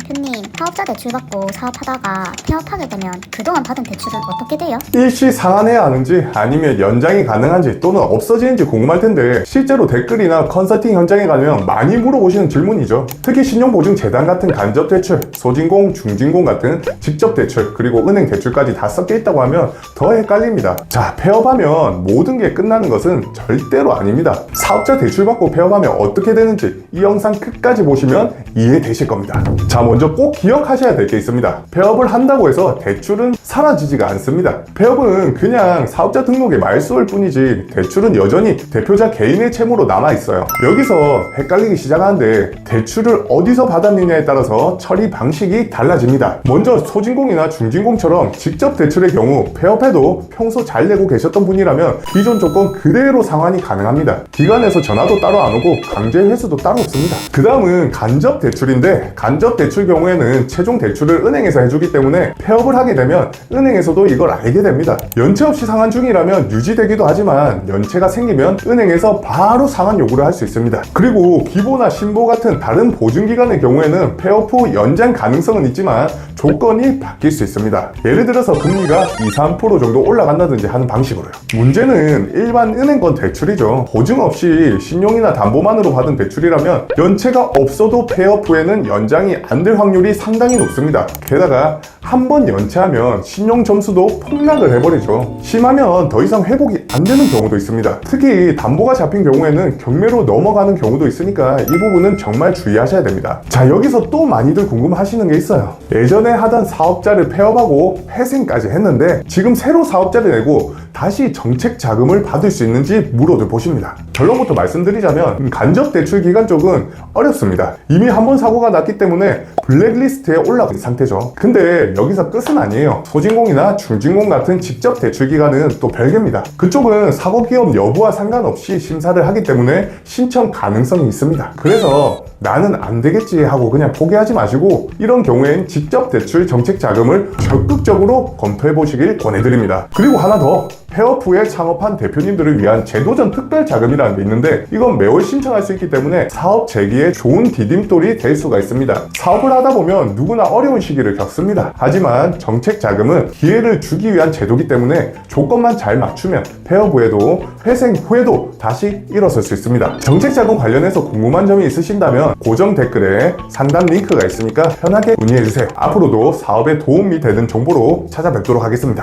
대표님, 사업자 대출 받고 사업하다가 폐업하게 되면 그동안 받은 대출은 어떻게 돼요? 일시 상환해야 하는지 아니면 연장이 가능한지 또는 없어지는지 궁금할 텐데 실제로 댓글이나 컨설팅 현장에 가면 많이 물어보시는 질문이죠. 특히 신용보증재단 같은 간접 대출, 소진공, 중진공 같은 직접 대출, 그리고 은행 대출까지 다 섞여 있다고 하면 더 헷갈립니다. 자, 폐업하면 모든 게 끝나는 것은 절대로 아닙니다. 사업자 대출 받고 폐업하면 어떻게 되는지 이 영상 끝까지 보시면 이해되실 겁니다. 자, 먼저 꼭 기억하셔야 될 게 있습니다. 폐업을 한다고 해서 대출은 사라지지가 않습니다. 폐업은 그냥 사업자 등록의 말소일 뿐이지 대출은 여전히 대표자 개인의 채무로 남아있어요. 여기서 헷갈리기 시작하는데 대출을 어디서 받았느냐에 따라서 처리 방식이 달라집니다. 먼저 소진공이나 중진공처럼 직접 대출의 경우 폐업해도 평소 잘 내고 계셨던 분이라면 기존 조건 그대로 상환이 가능합니다. 기관에서 전화도 따로 안 오고 강제 회수도 따로 없습니다. 그 다음은 간접 대출인데 간접 대출 경우에는 최종 대출을 은행에서 해주기 때문에 폐업을 하게 되면 은행에서도 이걸 알게 됩니다. 연체 없이 상환 중이라면 유지되기도 하지만 연체가 생기면 은행에서 바로 상환 요구를 할 수 있습니다. 그리고 기보나 신보 같은 다른 보증기관의 경우에는 폐업 후 연장 가능성은 있지만 조건이 바뀔 수 있습니다. 예를 들어서 금리가 2~3% 정도 올라간다든지 하는 방식으로요. 문제는 일반 은행권 대출이죠. 보증 없이 신용이나 담보만으로 받은 대출이라면 연체가 없어도 폐업 후에는 연장이 안 될 확률이 상당히 높습니다. 게다가 한 번 연체하면 신용 점수도 폭락을 해버리죠. 심하면 더 이상 회복이 안 되는 경우도 있습니다. 특히 담보가 잡힌 경우에는 경매로 넘어가는 경우도 있으니까 이 부분은 정말 주의하셔야 됩니다. 자, 여기서 또 많이들 궁금하시는 게 있어요. 예전에 하던 사업자를 폐업하고 폐생까지 했는데 지금 새로 사업자를 내고 다시 정책 자금을 받을 수 있는지 물어도 보십니다. 결론부터 말씀드리자면 간접 대출 기간 쪽은 어렵습니다. 이미 한 번 사고가 났기 때문에 블랙리스트에 올라간 상태죠. 근데 여기서 끝은 아니에요. 소진공이나 중진공 같은 직접 대출 기간은 또 별개입니다. 그쪽은 사고 기업 여부와 상관없이 심사를 하기 때문에 신청 가능성이 있습니다. 그래서 나는 안 되겠지 하고 그냥 포기하지 마시고 이런 경우엔 직접 대출 정책 자금을 적극적으로 검토해 보시길 권해드립니다. 그리고 하나 더, 폐업 후에 창업한 대표님들을 위한 제도전 특별 자금이라는 게 있는데 이건 매월 신청할 수 있기 때문에 사업 재기에 좋은 디딤돌이 될 수가 있습니다. 사업을 하다 보면 누구나 어려운 시기를 겪습니다. 하지만 정책 자금은 기회를 주기 위한 제도이기 때문에 조건만 잘 맞추면 폐업 후에도 회생 후에도 다시 일어설 수 있습니다. 정책 자금 관련해서 궁금한 점이 있으신다면 고정 댓글에 상담 링크가 있으니까 편하게 문의해주세요. 앞으로도 사업에 도움이 되는 정보로 찾아뵙도록 하겠습니다.